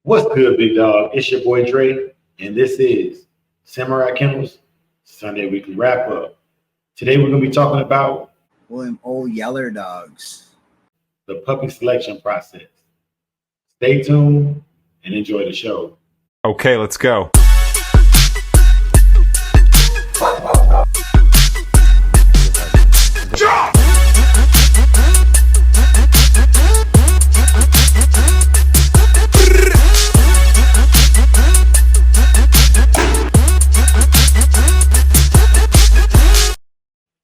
What's good, big dog? It's your boy Dre, and this is Samurai Kennels Sunday Weekly Wrap Up. Today we're going to be talking about Them old yeller dogs. the puppy selection process. Stay tuned and enjoy the show. Okay, let's go.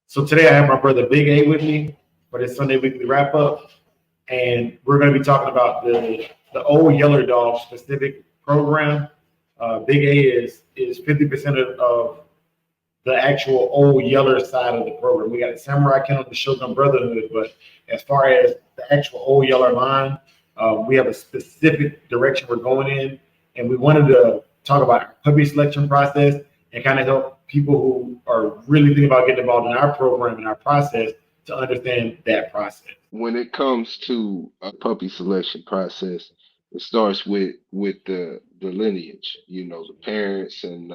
So today I have my brother Big A with me for this Sunday Weekly Wrap Up, and we're going to be talking about the old yeller dog specific program. Big A is 50% of the actual old yeller side of the program. We got the Samurai Kennel, the Shogun Brotherhood, but as far as the actual old yeller line, we have a specific direction we're going in, and we wanted to talk about our puppy selection process and kind of help people who are really thinking about getting involved in our program and our process to understand that process. When it comes to a puppy selection process, it starts with the lineage, the parents and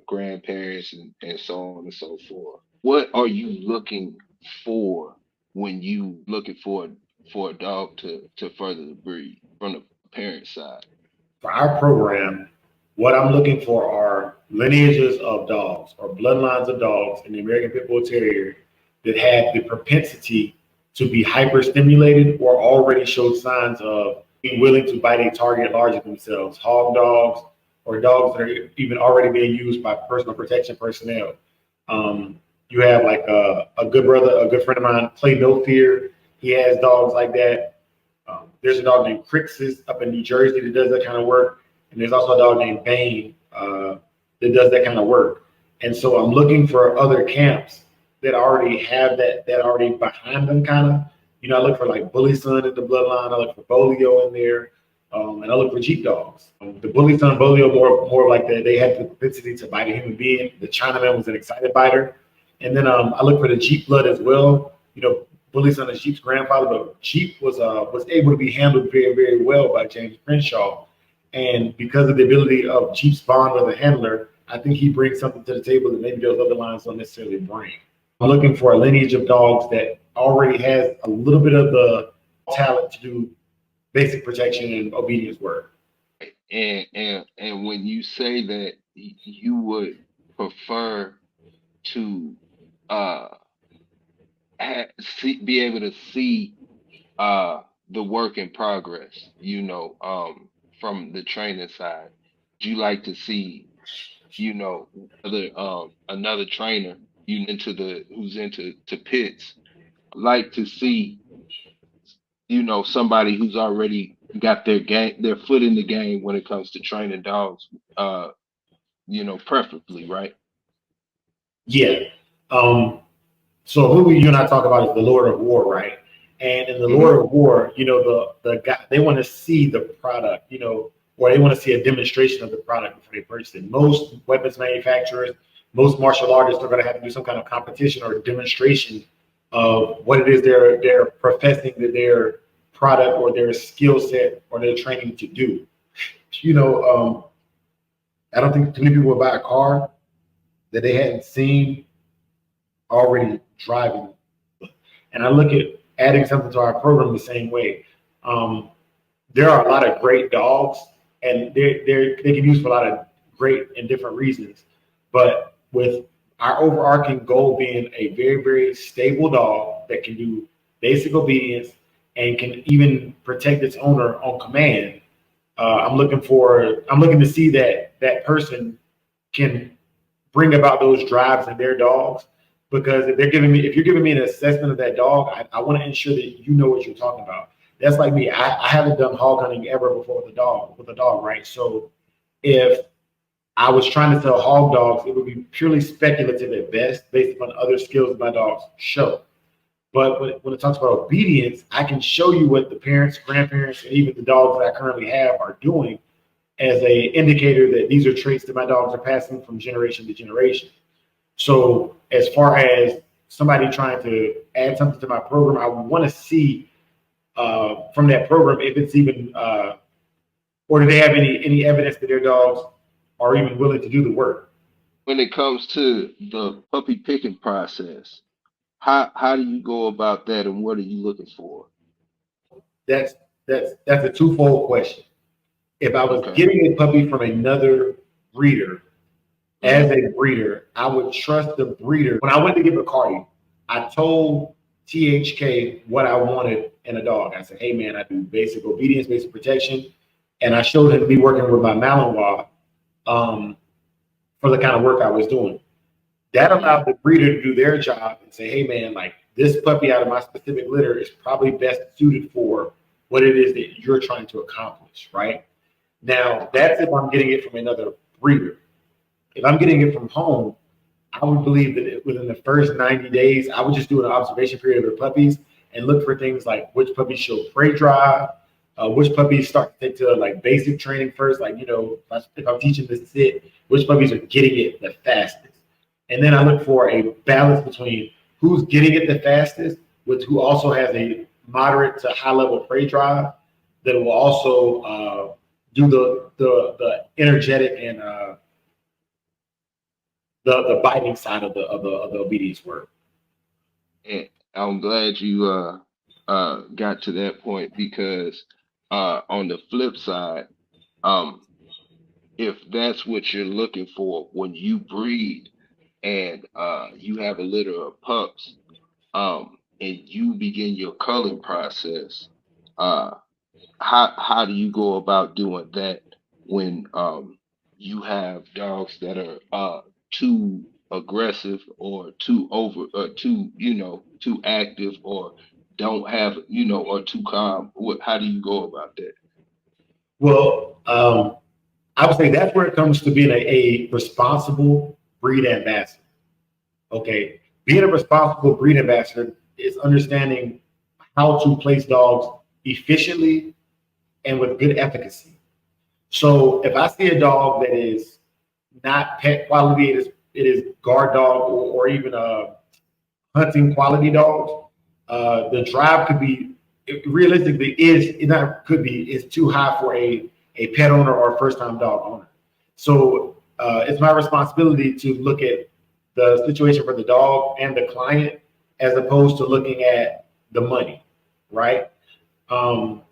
grandparents and so on and so forth. What are you looking for when you looking for a dog to further the breed from the parent side? For our program, what I'm looking for are lineages of dogs or bloodlines of dogs in the American Pitbull Terrier that have the propensity to be hyperstimulated or already show signs of being willing to bite a target larger than themselves, hog dogs or dogs that are even already being used by personal protection personnel. You have like a good friend of mine, Play No Fear. He has dogs like that. There's a dog named Crixus up in New Jersey that does that kind of work. And there's also a dog named Bane that does that kind of work. And so I'm looking for other camps that already have that already behind them kind of. I look for like Bully Son in the bloodline. I look for Bolio in there. And I look for Jeep dogs. The Bully Son, Bolio, more like that. They had the propensity to bite a human being. The Chinaman was an excited biter. And then I look for the Jeep blood as well. Bully Son is Jeep's grandfather, but Jeep was able to be handled very, very well by James Crenshaw. And because of the ability of Jeep's bond with a handler, I think he brings something to the table that maybe those other lines don't necessarily bring. I'm looking for a lineage of dogs that already has a little bit of the talent to do basic protection and obedience work. And when you say that you would prefer to be able to see the work in progress, from the training side, do you like to see, another trainer who's into pits, like to see, somebody who's already got their foot in the game when it comes to training dogs, preferably, right? Yeah. So who you and I talk about is the Lord of War, right? And in the Lord of War, the guy, they want to see the product, or they want to see a demonstration of the product before they purchase it. Most weapons manufacturers, most martial artists are going to have to do some kind of competition or demonstration of what it is they're professing that their product or their skill set or their training to do. I don't think too many people would buy a car that they hadn't seen already driving. And I look at adding something to our program the same way. There are a lot of great dogs, and they can be used for a lot of great and different reasons. But with our overarching goal being a very, very stable dog that can do basic obedience and can even protect its owner on command, I'm looking to see that person can bring about those drives in their dogs. Because if you're giving me an assessment of that dog, I want to ensure that you know what you're talking about. That's like me. I haven't done hog hunting ever before with a dog, right? So if I was trying to sell hog dogs, it would be purely speculative at best, based upon other skills my dogs show. But when it talks about obedience, I can show you what the parents, grandparents, and even the dogs that I currently have are doing as a indicator that these are traits that my dogs are passing from generation to generation. So as far as somebody trying to add something to my program, I want to see from that program if it's even or do they have any evidence that their dogs are even willing to do the work? When it comes to the puppy picking process, how do you go about that, and what are you looking for? That's that's a twofold question. If I was Okay. getting a puppy from another breeder, as Hmm. a breeder, I would trust the breeder. When I went to get Bacardi, I told THK what I wanted in a dog. I said, hey man, I do basic obedience, basic protection. And I showed him me working with my Malinois um, for the kind of work I was doing. That Hmm. allowed the breeder to do their job and say, hey man, like this puppy out of my specific litter is probably best suited for what it is that you're trying to accomplish, right? Now, Okay. that's if I'm getting it from another breeder. If I'm getting it from home, I would believe that within the first 90 days, I would just do an observation period of the puppies and look for things like which puppies show prey drive, which puppies start to take to like basic training first, like, if I'm teaching this to sit, which puppies are getting it the fastest. And then I look for a balance between who's getting it the fastest with who also has a moderate to high level prey drive that will also do the energetic and the biting side of the obedience work. And I'm glad you got to that point because on the flip side, um, if that's what you're looking for when you breed and you have a litter of pups, and you begin your culling process, uh, how do you go about doing that when you have dogs that are too aggressive or too over or too too active or don't have or too calm? How do you go about that? Well, I would say that's where it comes to being a responsible breed ambassador. Okay, being a responsible breed ambassador is understanding how to place dogs efficiently and with good efficacy. So if I see a dog that is not pet quality, it is guard dog or even a hunting quality dogs, the drive could be realistically is it not could be is too high for a pet owner or a first time dog owner. So it's my responsibility to look at the situation for the dog and the client as opposed to looking at the money, right? Um,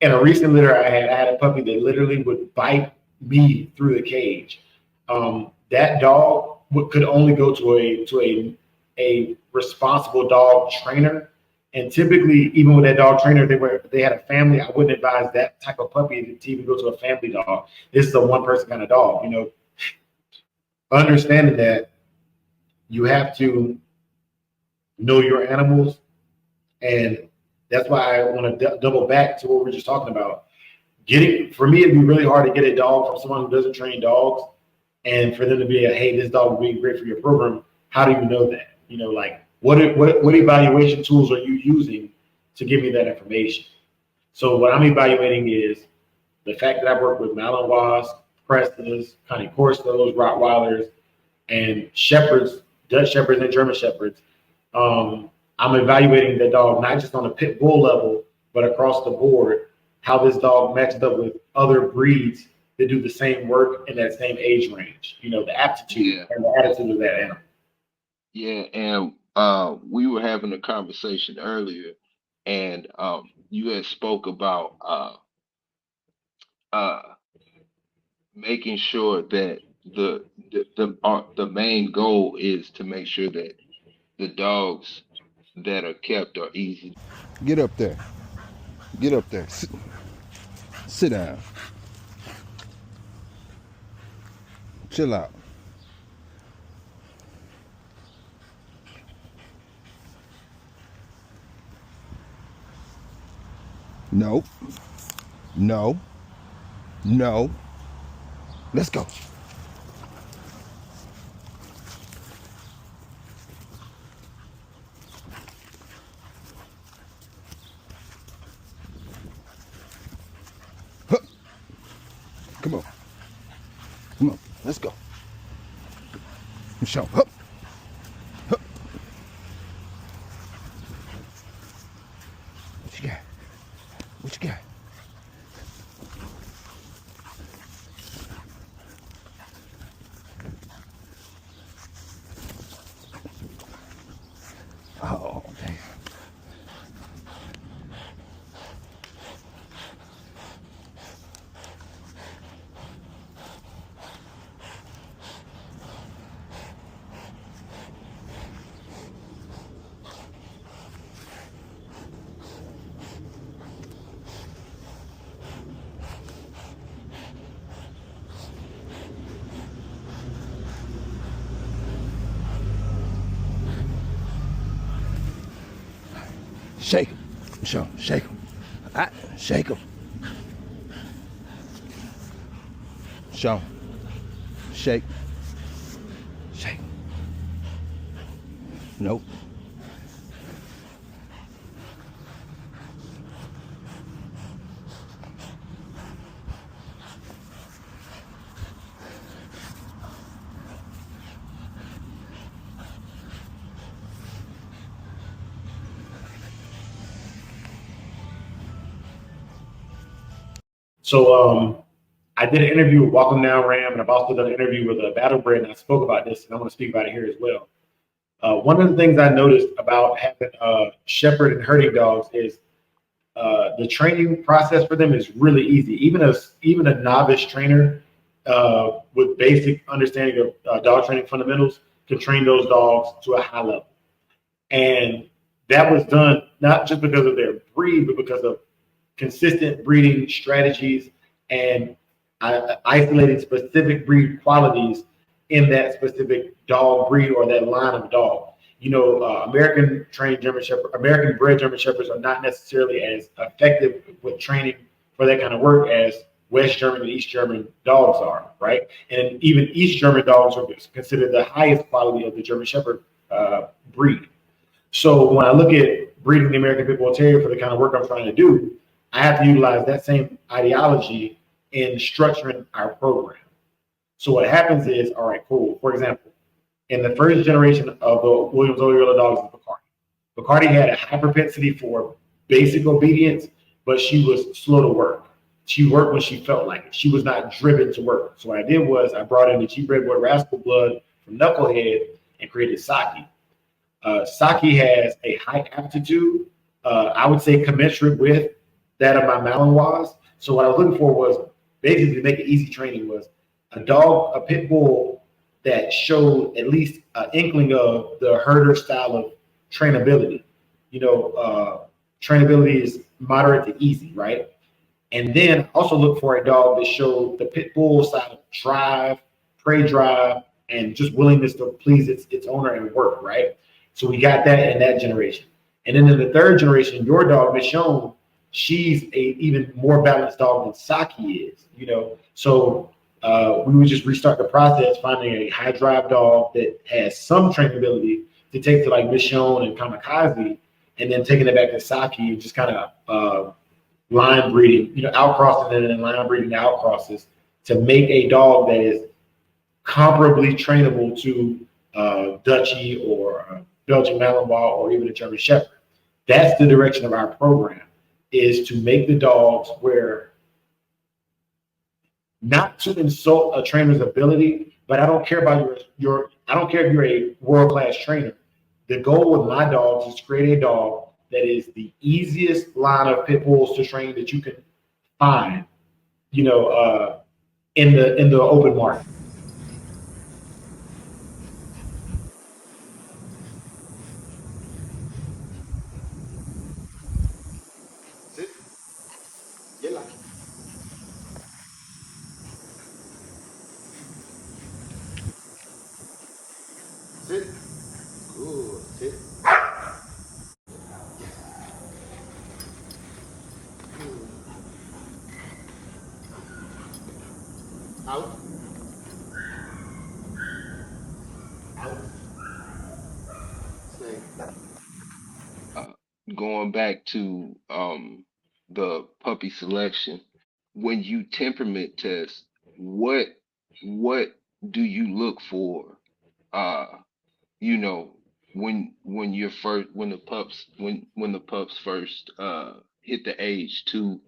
in a recent litter I had a puppy that literally would bite me through the cage. That dog could only go to a responsible dog trainer. And typically, even with that dog trainer, they had a family. I wouldn't advise that type of puppy to even go to a family dog. This is a one person kind of dog. Understanding that you have to know your animals, and that's why I want to double back to what we were just talking about. Getting for me, it'd be really hard to get a dog from someone who doesn't train dogs, and for them to be a, hey, this dog would be great for your program. How do you know that? Like what evaluation tools are you using to give me that information? So what I'm evaluating is the fact that I've worked with Malinois, Prestons, Connie Corsos, Rottweilers, and Shepherds, Dutch Shepherds and German Shepherds. I'm evaluating the dog not just on a pit bull level, but across the board, how this dog matches up with other breeds that do the same work in that same age range. The aptitude Yeah, and the attitude of that animal. yeah, and we were having a conversation earlier, and you had spoke about uh, making sure that the main goal is to make sure that the dogs that are kept are easy. Get up there. Get up there. Sit down. Chill out. No. No. No. Let's go. Huh. Come on. Come on. Let's go. Show. Huh. Huh. What you got? What you got? Shake him. Show him. Shake him. Shake him. Show him. Shake. Shake. Nope. So I did an interview with Walk 'em Down Ram, and I've also done an interview with a Battlebred, and I spoke about this, and I want to speak about it here as well. One of the things I noticed about having shepherd and herding dogs is the training process for them is really easy. Even a novice trainer with basic understanding of dog training fundamentals can train those dogs to a high level. And that was done not just because of their breed, but because of consistent breeding strategies and isolating specific breed qualities in that specific dog breed or that line of dog. You know, American bred German Shepherds are not necessarily as effective with training for that kind of work as West German and East German dogs are, right? And even East German dogs are considered the highest quality of the German Shepherd breed. So when I look at breeding the American Pitbull Terrier for the kind of work I'm trying to do, I have to utilize that same ideology in structuring our program. So what happens is, all right, cool. For example, in the first generation of the Williams Oreola dogs is Bacardi. Bacardi had a high propensity for basic obedience, but she was slow to work. She worked when she felt like it. She was not driven to work. So what I did was I brought in the Cheap Red Boy Rascal blood from Knucklehead and created Saki. Saki has a high aptitude, I would say commensurate with that of my Malinois. So what I was looking for was basically to make it easy training was a dog, a pit bull that showed at least an inkling of the herder style of trainability. You know, trainability is moderate to easy, right? And then also look for a dog that showed the pit bull side of drive, prey drive, and just willingness to please its owner and work, right? So we got that in that generation. And then in the third generation, your dog, Michonne, she's a even more balanced dog than Saki is, you know. So we would just restart the process, finding a high drive dog that has some trainability to take to like Michonne and Kamikaze, and then taking it back to Saki and just kind of line breeding, you know, outcrossing it and then line breeding the outcrosses to make a dog that is comparably trainable to Dutchie or Belgian Malinois or even a German Shepherd. That's the direction of our program, is to make the dogs where not to insult a trainer's ability, but I don't care about your I don't care if you're a world-class trainer. The goal with my dogs is to create a dog that is the easiest line of pit bulls to train that you can find, you know, in the open market. Sit. Get like. Sit. Good. Sit. Good. Out. Out. Stay. Going back to the puppy selection, when you temperament test, what what do you look for? Uh, you know, when you're first when the pups first hit the age to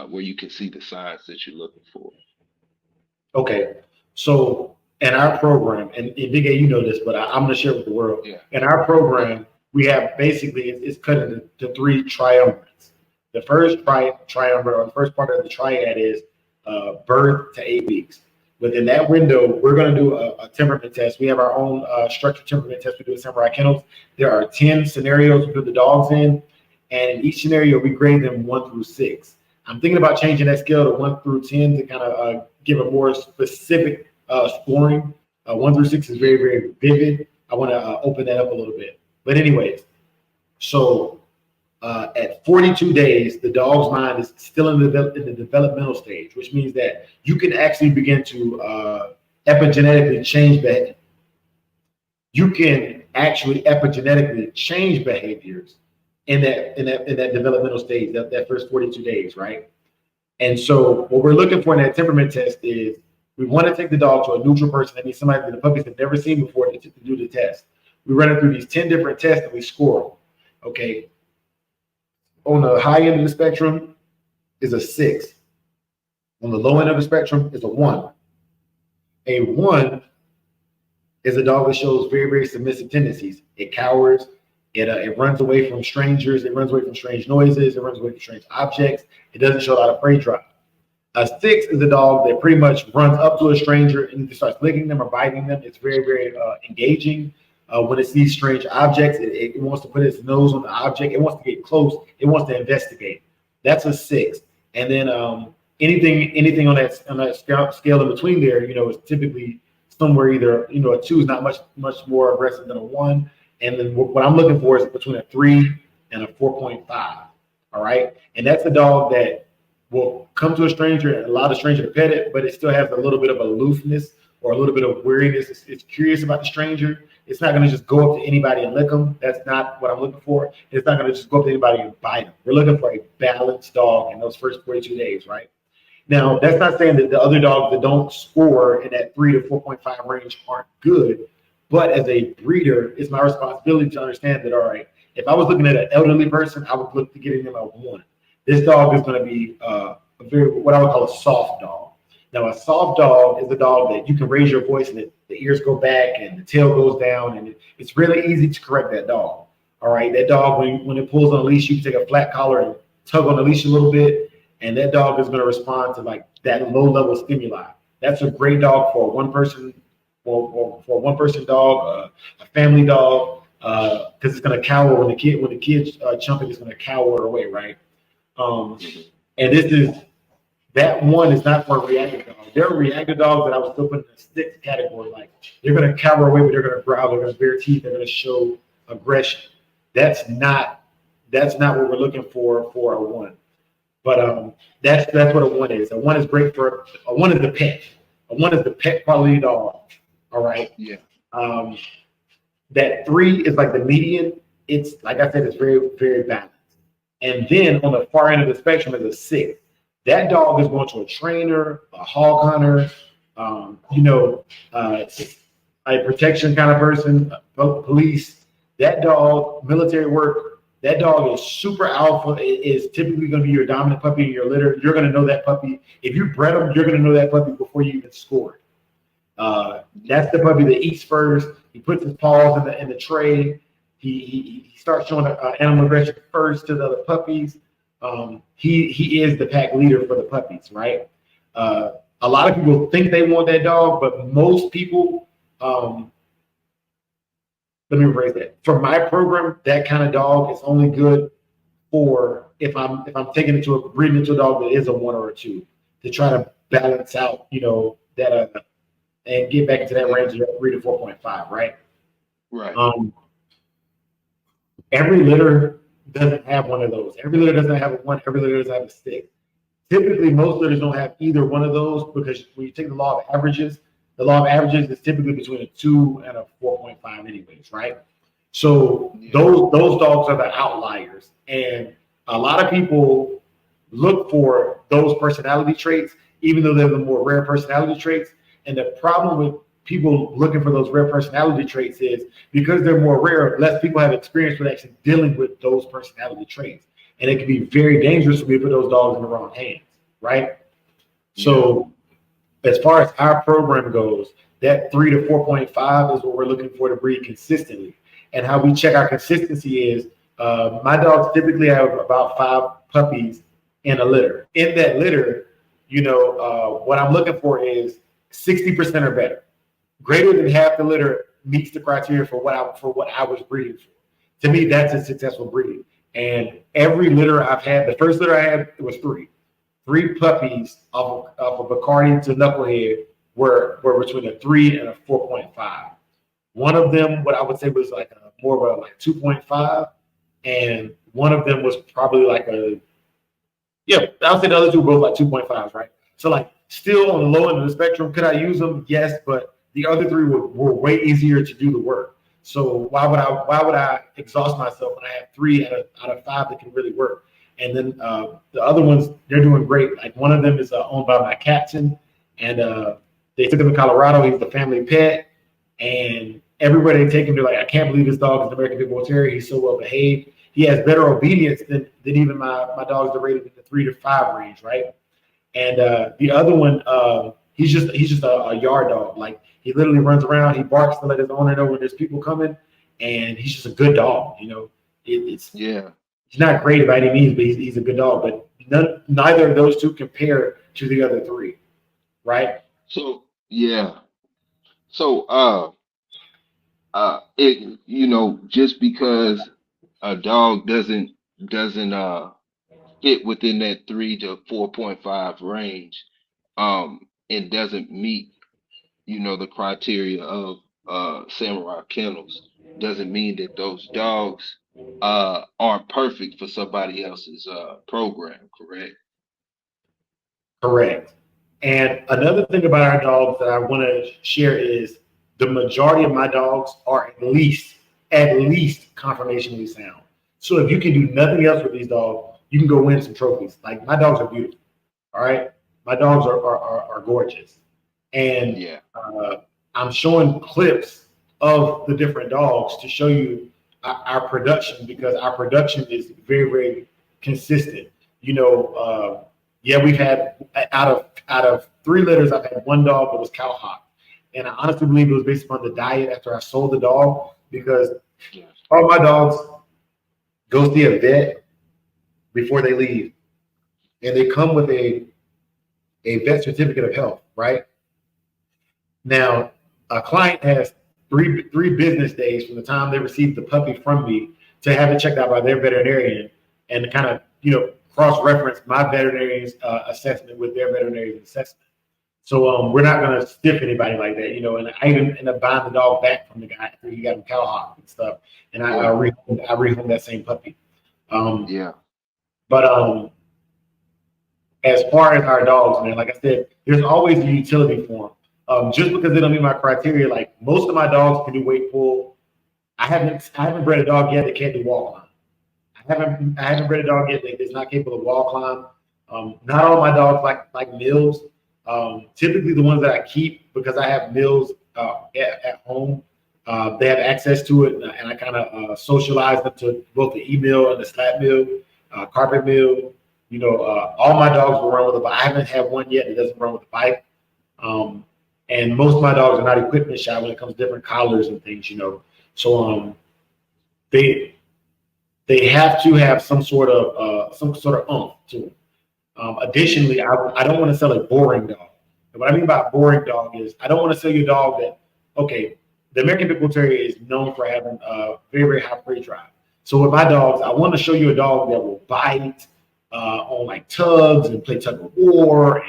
where you can see the signs that you're looking for. Okay, so in our program, and Big A, you know this, but I'm going to share with the world. Yeah. In our program, we have basically it's cut into three triumvirates. The first triumvirate, or the first part of the triad, is birth to 8 weeks. Within that window, we're going to do a temperament test. We have our own structured temperament test we do at Samurai Kennels. There are 10 scenarios we put the dogs in, and in each scenario, we grade them 1 through 6. I'm thinking about changing that scale to 1 through 10 to kind of give a more specific scoring. 1 through 6 is very, very vivid. I want to open that up a little bit. But anyways, so At 42 days, the dog's mind is still in the developmental stage, which means that you can actually begin to epigenetically change behavior. You can actually epigenetically change behaviors in that developmental stage, that first 42 days, right? And so what we're looking for in that temperament test is we want to take the dog to a neutral person. That means somebody that the puppies have never seen before to do the test. We run it through these 10 different tests and we score them. Okay. On the high end of the spectrum is a 6. On the low end of the spectrum is a 1. A 1 is a dog that shows very, very submissive tendencies. It cowers. It runs away from strangers. It runs away from strange noises. It runs away from strange objects. It doesn't show a lot of prey drive. A 6 is a dog that pretty much runs up to a stranger and starts licking them or biting them. It's very, very engaging. When it sees strange objects, it wants to put its nose on the object. It wants to get close. It wants to investigate. That's a 6. And then anything on that scale in between there, is typically somewhere either, a 2 is not much more aggressive than a 1. And then what I'm looking for is between a 3 and a 4.5. All right. And that's a dog that will come to a stranger and allow the stranger to pet it, but it still has a little bit of aloofness or a little bit of weariness. It's curious about the stranger. It's not going to just go up to anybody and lick them. That's not what I'm looking for. It's not going to just go up to anybody and bite them. We're looking for a balanced dog in those first 42 days, right? Now, that's not saying that the other dogs that don't score in that 3 to 4.5 range aren't good. But as a breeder, it's my responsibility to understand that, all right, if I was looking at an elderly person, I would look to getting them a 1. This dog is going to be what I would call a soft dog. Now, a soft dog is a dog that you can raise your voice and the ears go back and the tail goes down, and it's really easy to correct that dog. All right, that dog, when it pulls on a leash, you can take a flat collar and tug on the leash a little bit, and that dog is going to respond to like that low-level stimuli. That's a great dog for one person. For a one-person dog, a family dog, because it's going to cower when the kid's chumping, it's going to cower away, right? And that 1 is not for a reactive dog. There are reactive dogs that I would still put in the 6 category. Like they're going to cower away, but they're going to growl, they're going to bare teeth, they're going to show aggression. That's not what we're looking for a 1. But that's what a 1 is. A 1 is great for a 1 is the pet. A 1 is the pet quality dog. All right. Yeah. That 3 is like the median. It's like I said, it's very, very balanced. And then on the far end of the spectrum is a 6. That dog is going to a trainer, a hog hunter, a protection kind of person, police. That dog, military work. That dog is super alpha. It is typically going to be your dominant puppy in your litter. You're going to know that puppy. If you bred them, you're going to know that puppy before you even score. That's the puppy that eats first. He puts his paws in the tray. He starts showing animal aggression first to the other puppies. He is the pack leader for the puppies, right? A lot of people think they want that dog, but most people, let me rephrase that. For my program, that kind of dog is only good for if I'm taking it to breeding into a dog that is a 1 or a 2 to try to balance out, that and get back into that range of 3 to 4.5, right? Right. Every litter doesn't have one of those. Every litter doesn't have a 1. Every litter doesn't have a 6. Typically, most litters don't have either one of those because when you take the law of averages, the law of averages is typically between a 2 and a 4.5 anyways, right? So those dogs are the outliers. And a lot of people look for those personality traits, even though they're the more rare personality traits. And the problem with people looking for those rare personality traits is because they're more rare, less people have experience with actually dealing with those personality traits. And it can be very dangerous for you to put those dogs in the wrong hands, right? So as far as our program goes, that 3 to 4.5 is what we're looking for to breed consistently. And how we check our consistency is my dogs typically have about 5 puppies in a litter. In that litter, what I'm looking for is 60% or better. Greater than half the litter meets the criteria for what I was breeding for. To me, that's a successful breeding. And every litter I've had, the first litter I had, it was 3. 3 puppies of a Bacardi to Knucklehead were between a 3 and a 4.5. One of them, what I would say was like more of a 2.5. and one of them was probably like I would say the other two were both like 2.5s, right? So like still on the low end of the spectrum. Could I use them? Yes, but the other three were way easier to do the work. So why would I exhaust myself when I have three out of five that can really work? And then the other ones, they're doing great. Like one of them is owned by my captain, and they took him to Colorado. He's the family pet, and everywhere they take him, they're like, I can't believe this dog is an American Pitbull Terrier. He's so well behaved. He has better obedience than even my dogs that are rated in the 3 to 5 range, right? And the other one, he's just a yard dog. Like he literally runs around, he barks to let his owner know when there's people coming, and he's just a good dog. It's he's not great by any means, but he's a good dog. But neither of those two compare to the other three, right? So yeah. So it just because a dog doesn't fit within that 3 to 4.5 range, and doesn't meet the criteria of Samurai Kennels, doesn't mean that those dogs aren't perfect for somebody else's program, correct? Correct. And another thing about our dogs that I want to share is the majority of my dogs are at least conformationally sound. So if you can do nothing else with these dogs, you can go win some trophies. Like my dogs are beautiful. All right. My dogs are gorgeous. And Yeah. I'm showing clips of the different dogs to show you our production, because our production is very, very consistent. We've had out of 3 litters, I've had one dog that was cowhocked. And I honestly believe it was based upon the diet after I sold the dog, because all my dogs go see a vet before they leave. And they come with a vet certificate of health, right? Now, a client has three business days from the time they receive the puppy from me to have it checked out by their veterinarian, and kind of cross-reference my veterinarian's assessment with their veterinarian's assessment. So we're not going to stiff anybody like that, And I even end up buying the dog back from the guy after he got him cowhocked and stuff, and I rehome that same puppy. But as far as our dogs, man, like I said, there's always a utility for them. Just because they don't meet my criteria, like most of my dogs can do weight pull. I haven't bred a dog yet that can't do wall climb. I haven't bred a dog yet that is not capable of wall climb. Not all my dogs like mills. Typically the ones that I keep, because I have mills at home, they have access to it, and I kind of socialize them to both the e-mill and the slap mill, carpet mill. All my dogs will run with a bike. I haven't had one yet that doesn't run with a bike. And most of my dogs are not equipment shy when it comes to different collars and things, So they have to have some sort of oomph to them. Additionally, I don't want to sell a boring dog. And what I mean by boring dog is I don't want to sell you a dog that, okay, the American Pitbull Terrier is known for having a very, very high prey drive. So with my dogs, I want to show you a dog that will bite on like tugs and play tug of war,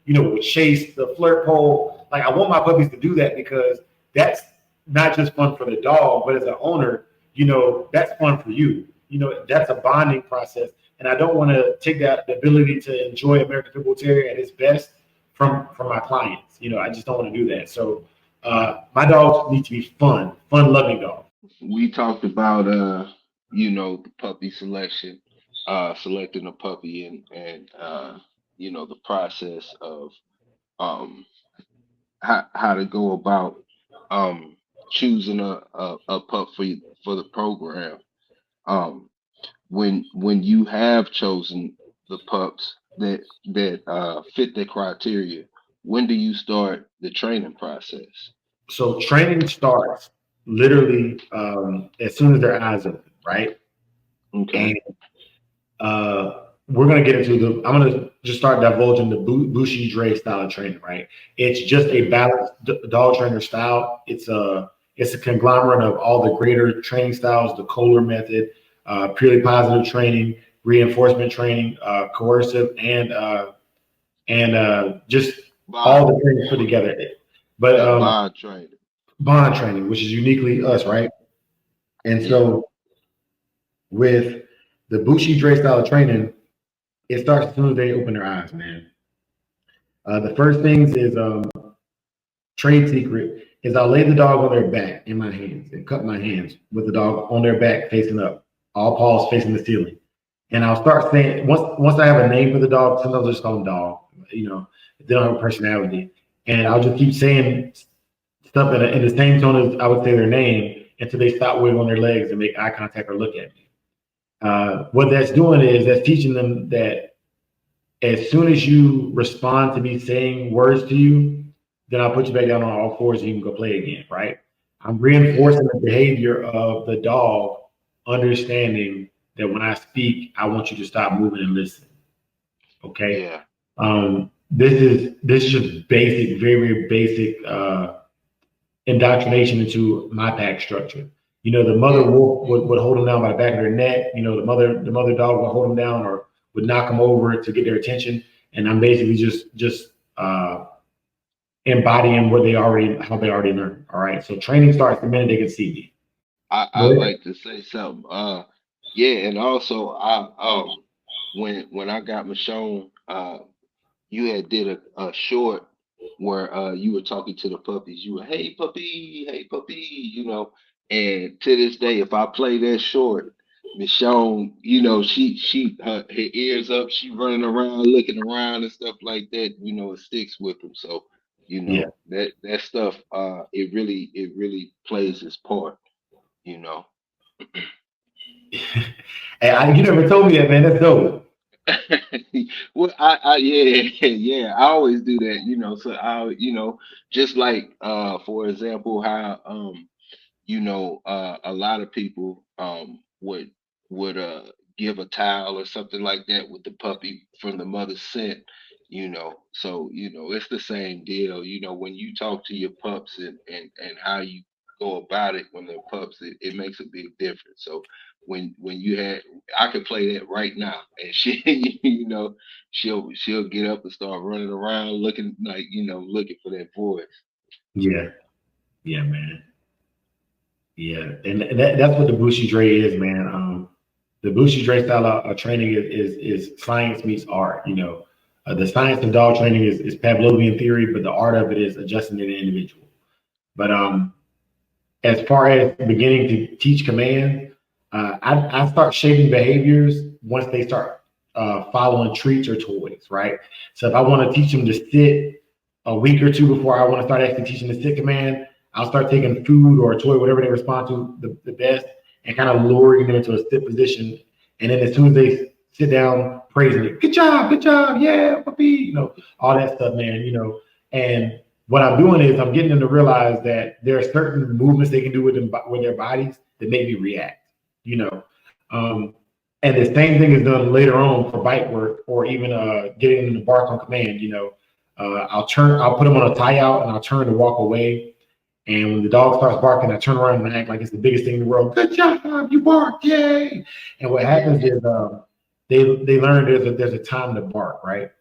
and will chase the flirt pole. Like I want my puppies to do that, because that's not just fun for the dog, but as an owner, that's fun for you. That's a bonding process. And I don't want to take the ability to enjoy American Pitbull Terrier at its best from my clients. I just don't want to do that. So my dogs need to be fun-loving dogs. We talked about the puppy selection, selecting a puppy, and the process of how to go about choosing a pup for the program. When you have chosen the pups that fit the criteria, when do you start the training process? So training starts literally as soon as their eyes open, right? Okay. And we're going to get into I'm going to just start divulging the Bushi Dre style of training, right? It's just a balanced dog trainer style. It's a conglomerate of all the greater training styles, the Kohler method, purely positive training, reinforcement training, coercive, and just all the training put together. But bond training, which is uniquely us, right? And so With the Bushi Dre style of training, it starts as soon as they open their eyes, man. The first things is trade secret is I'll lay the dog on their back in my hands and cup my hands with the dog on their back facing up, all paws facing the ceiling. And I'll start saying once I have a name for the dog, sometimes I just call them dog. You know, if they don't have a personality, and I'll just keep saying stuff in the same tone as I would say their name until they stop wiggling their legs and make eye contact or look at me. What that's doing is that's teaching them that as soon as you respond to me saying words to you, then I'll put you back down on all fours and you can go play again, right? I'm reinforcing the behavior of the dog, understanding that when I speak, I want you to stop moving and listen. Okay. Yeah. This is just basic, very, very basic indoctrination into my pack structure. You know, the mother wolf would hold them down by the back of their neck. You know, the mother dog would hold them down or would knock them over to get their attention. And I'm basically just embodying how they already learned. All right. So training starts the minute they can see me. I like to say something. Yeah, and also when I got Michonne, you had did a short where you were talking to the puppies. You were, hey puppy, you know. And to this day, if I play that short, Michonne, you know, her ears up, she running around, looking around and stuff like that. You know, it sticks with them. So, you Yeah. know, that stuff, it really plays its part. You know. Hey, you never told me that, man. That's dope. Well, yeah, I always do that, you know. So just like for example, how a lot of people would give a towel or something like that with the puppy from the mother's scent, you know. So, it's the same deal, when you talk to your pups and how you go about it when they're pups, it makes a big difference. So when you had I could play that right now and she she'll get up and start running around looking like, looking for that voice. Yeah. Yeah, man. Yeah. And that's what the Bushi Dre is, man. The Bushi Dre style of training is science meets art. You know, the science of dog training is Pavlovian theory, but the art of it is adjusting to the individual. But as far as beginning to teach command, I start shaping behaviors once they start following treats or toys, right? So if I want to teach them to sit a week or two before I want to start actually teaching the sit command, I'll start taking food or a toy, whatever they respond to the best, and kind of luring them into a sit position. And then as soon as they sit down, praising it, good job, yeah, puppy, all that stuff, man, And what I'm doing is I'm getting them to realize that there are certain movements they can do with their bodies that make me react, And the same thing is done later on for bite work or even getting them to bark on command. I'll put them on a tie out and I'll turn to walk away. And when the dog starts barking, I turn around and act like it's the biggest thing in the world. Good job, you barked, yay! And what happens is they learn there's a time to bark, right?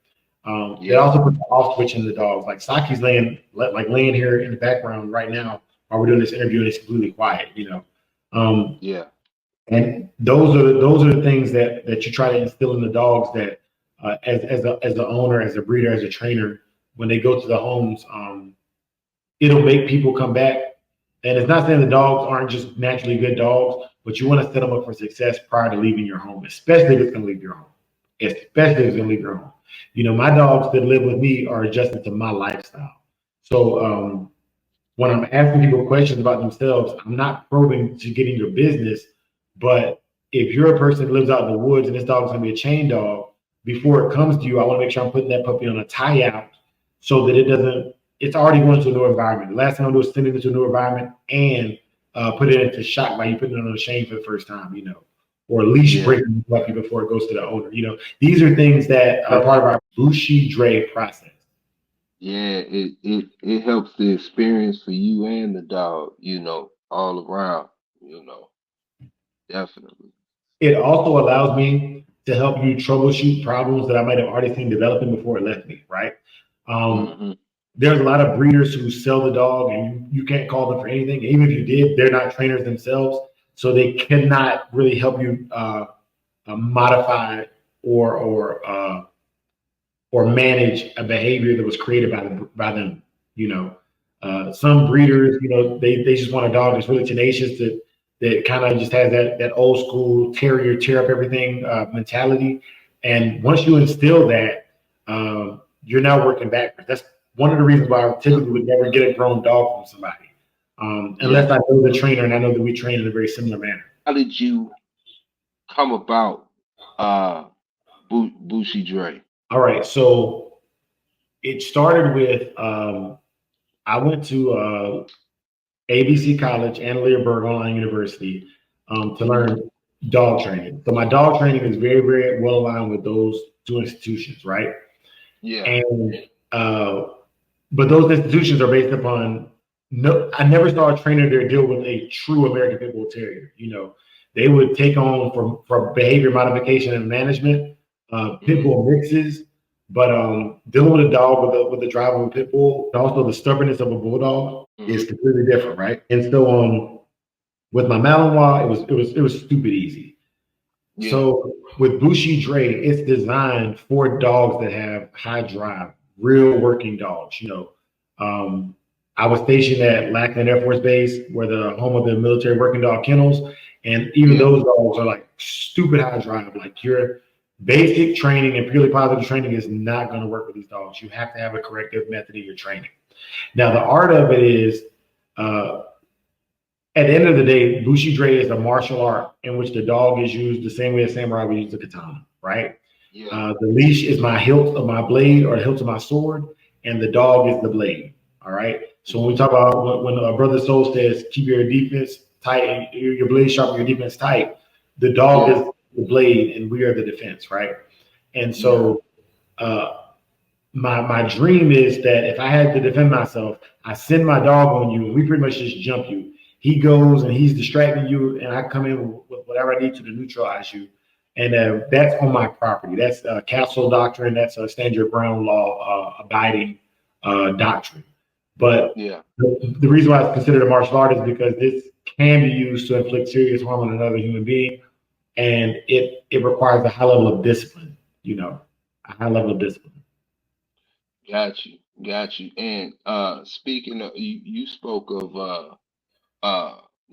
They also put the off switch in the dogs. Like Saki's laying here in the background right now while we're doing this interview, and it's completely quiet, And those are the things that you try to instill in the dogs that as the owner, as a breeder, as a trainer, when they go to the homes, it'll make people come back. And it's not saying the dogs aren't just naturally good dogs, but you want to set them up for success prior to leaving your home, especially if it's going to leave your home. My dogs that live with me are adjusted to my lifestyle. So when I'm asking people questions about themselves, I'm not probing to get in your business. But if you're a person that lives out in the woods and this dog is going to be a chain dog, before it comes to you, I want to make sure I'm putting that puppy on a tie out so that it's already going to a new environment. The last thing I'll do is send it into a new environment and put it into shock by you putting it on a chain for the first time, or leash breaking the puppy before it goes to the owner. These are things that are part of our Bushi Dre process. Yeah, it helps the experience for you and the dog, all around, definitely. It also allows me to help you troubleshoot problems that I might have already seen developing before it left me, right? There's a lot of breeders who sell the dog and you can't call them for anything. Even if you did, they're not trainers themselves. so they cannot really help you modify or manage a behavior that was created by them. You know, some breeders, you know, they just want a dog that's really tenacious, that kind of just has that old school terrier tear up everything mentality. And once you instill that, you're now working backwards. That's one of the reasons why I typically would never get a grown dog from somebody, unless I know the trainer and I know that we train in a very similar manner. How did you come about Bushi Dre? All right, so it started with I went to ABC College and Learburg Online University to learn dog training. So my dog training is very, very well aligned with those two institutions, right? Yeah. And but those institutions are based upon I never saw a trainer there deal with a true American Pit Bull Terrier. You know, they would take on for behavior modification and management, Pit Bull mixes, but dealing with a dog with the drive of a Pit Bull, and also the stubbornness of a Bulldog is completely different, right? And so with my Malinois, it was stupid easy. Yeah. So with Bushi Dre, it's designed for dogs that have high drive, real working dogs. You know, I was stationed at Lackland Air Force Base, where the home of the military working dog kennels, and even those dogs are like stupid high drive. Like your basic training and purely positive training is not going to work with these dogs. You have to have a corrective method in your training. Now, the art of it is, at the end of the day, Bushi Dre is a martial art in which the dog is used the same way a samurai would use the katana, right? Yeah. The leash is my hilt of my blade or the hilt of my sword, and the dog is the blade, all right? So when we talk about when Brother Soul says, keep your defense tight and your blade sharp and your defense tight, the dog is the blade and we are the defense, right? And so my dream is that if I had to defend myself, I send my dog on you and we pretty much just jump you. He goes and he's distracting you, and I come in with whatever I need to neutralize you. And that's on my property. That's castle doctrine. That's a stand your ground law abiding doctrine. But the reason why it's considered a martial art is because this can be used to inflict serious harm on another human being. And it requires a high level of discipline, you know, a high level of discipline. Got you. And speaking of, you spoke of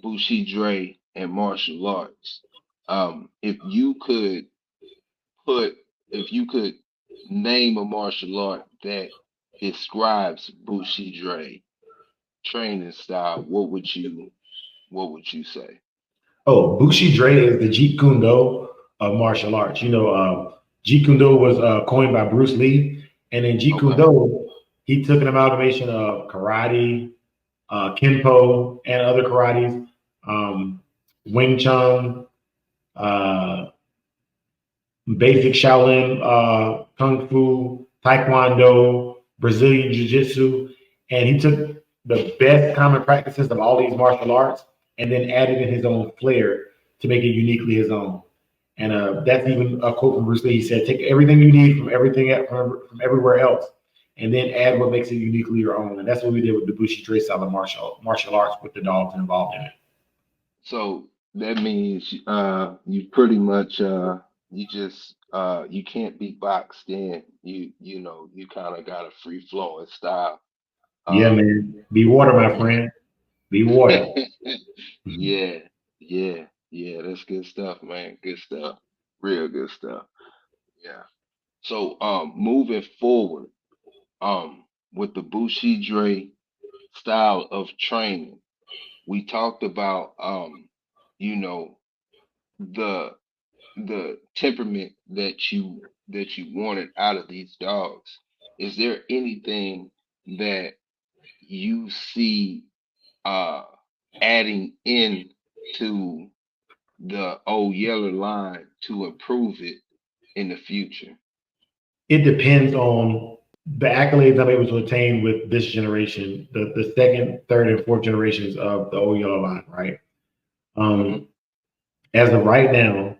Bushi Dre and martial arts. If you could name a martial art that describes Bushi Dre training style, what would you say? Oh, Bushi Dre is the Jeet Kune Do of martial arts. You know, Jeet Kune Do was coined by Bruce Lee, and in Jeet Kune Do, he took an amalgamation of karate, Kenpo, and other karates, Wing Chun, basic Shaolin, Kung Fu, Taekwondo, Brazilian Jiu-Jitsu, and he took the best common practices of all these martial arts and then added in his own flair to make it uniquely his own. And that's even a quote from Bruce Lee. He said, take everything you need from from everywhere else and then add what makes it uniquely your own. And that's what we did with the Bushi Dre style of martial arts with the dogs involved in it. So that means you pretty much you can't be boxed in. You know, you kind of got a free flowing style. Yeah, man. Be water, my friend. Be water. Yeah. That's good stuff, man. Good stuff. Real good stuff. Yeah. So moving forward, with the Bushi Dre style of training, we talked about you know, the temperament that you wanted out of these dogs. Is there anything that you see adding in to the old Yeller line to improve it in the future? It depends on the accolades I'm able to attain with this generation, the second, third, and fourth generations of the old Yeller line, right? As of right now,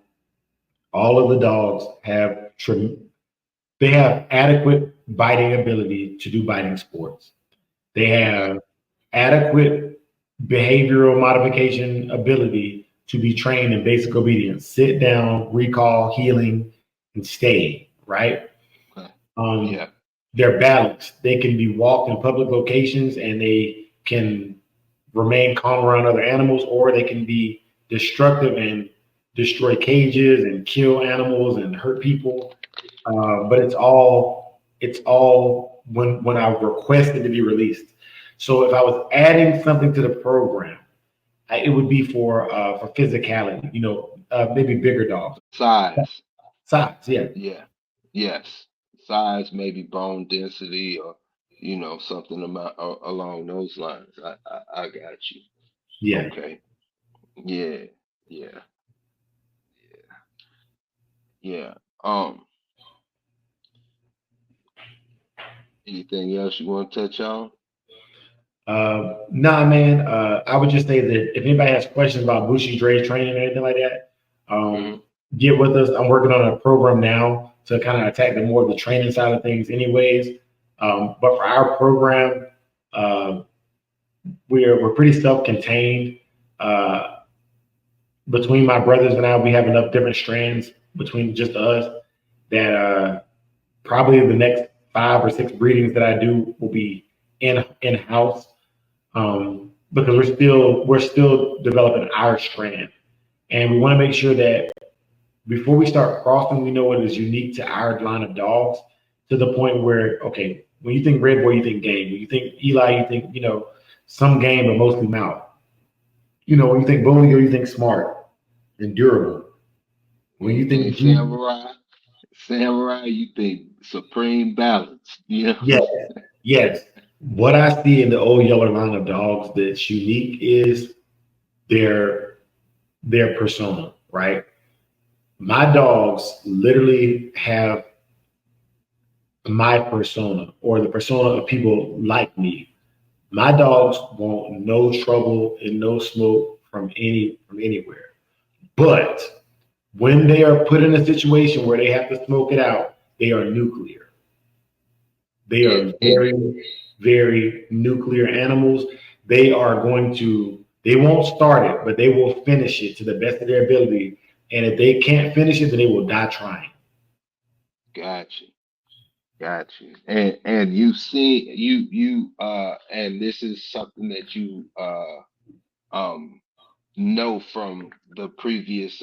all of the dogs have adequate biting ability to do biting sports. They have adequate behavioral modification ability to be trained in basic obedience: sit down, recall, healing, and stay. Right. Okay. Um, Yeah. they're balanced. They can be walked in public locations, and they can remain calm around other animals, or they can be destructive and destroy cages and kill animals and hurt people. But it's all when I request it to be released. So if I was adding something to the program, it would be for physicality. Maybe bigger dogs, Size. size. Yeah, Yeah. Yes. Size, maybe bone density, or something along those lines. I got you. yeah. Okay. Yeah. Yeah. Yeah. Anything else you want to touch on? Nah, man. I would just say that if anybody has questions about Bushi Dre training or anything like that, Hmm. get with us. I'm working on a program now to kind of attack the more of the training side of things, anyways. But for our program, uh, we're pretty self-contained. Uh, between my brothers and I, we have enough different strands between just us that probably the next 5 or 6 breedings that I do will be in house, because we're still developing our strand, and we want to make sure that before we start crossing, we know what is unique to our line of dogs, to the point where, okay, when you think red boy, you think game. When you think Eli, you think some game, but mostly mouth. When you think bully, you think smart and durable. When When you you think think G, samurai, you think supreme balance. yes, yes. What I see in the old yellow line of dogs that's unique is their their persona, right? My dogs literally have my persona, or the persona of people like me. My dogs want no trouble and no smoke from anywhere. But when they are put in a situation where they have to smoke it out, they are nuclear. They and are very, very nuclear animals. They won't start it, but they will finish it to the best of their ability. And if they can't finish it, then they will die trying. got you, got you. And you see, and this is something that you um know from the previous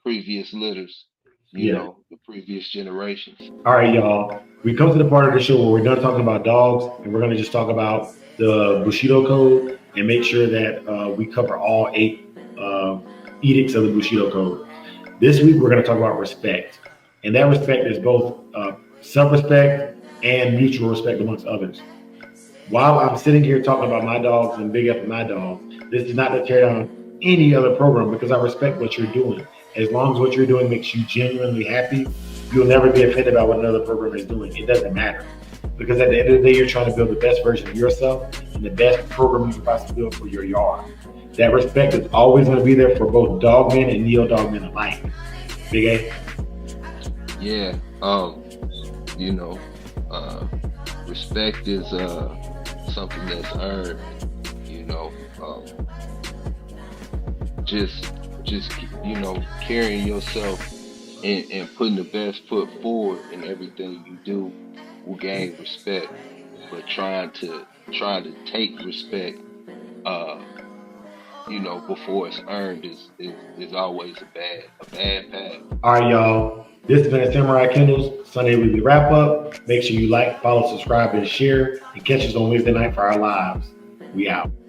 litters, Yeah. the previous generations. All right, y'all. We come to the part of the show where we're done talking about dogs, and we're going to just talk about the Bushido code and make sure that we cover all 8 uh, edicts of the Bushido code. This week, we're going to talk about respect, and that respect is both self-respect and mutual respect amongst others. While I'm sitting here talking about my dogs and big up at my dogs, this is not to tear down any other program, because I respect what you're doing. As long as what you're doing makes you genuinely happy, you'll never be offended by what another program is doing. It doesn't matter. Because at the end of the day, you're trying to build the best version of yourself and the best program you can possibly build for your yard. That respect is always going to be there for both dogmen and neo dogmen alike. Big A? Yeah. You know, uh, respect is something that's earned. You know, just carrying yourself and putting the best foot forward in everything you do will gain respect. But trying to take respect, uh, before it's earned is always a bad path. All right, y'all. This has been Samurai Kendall's Sunday Weekly Wrap Up. Make sure you like, follow, subscribe, and share. And catch us on Wednesday night for our lives. We out.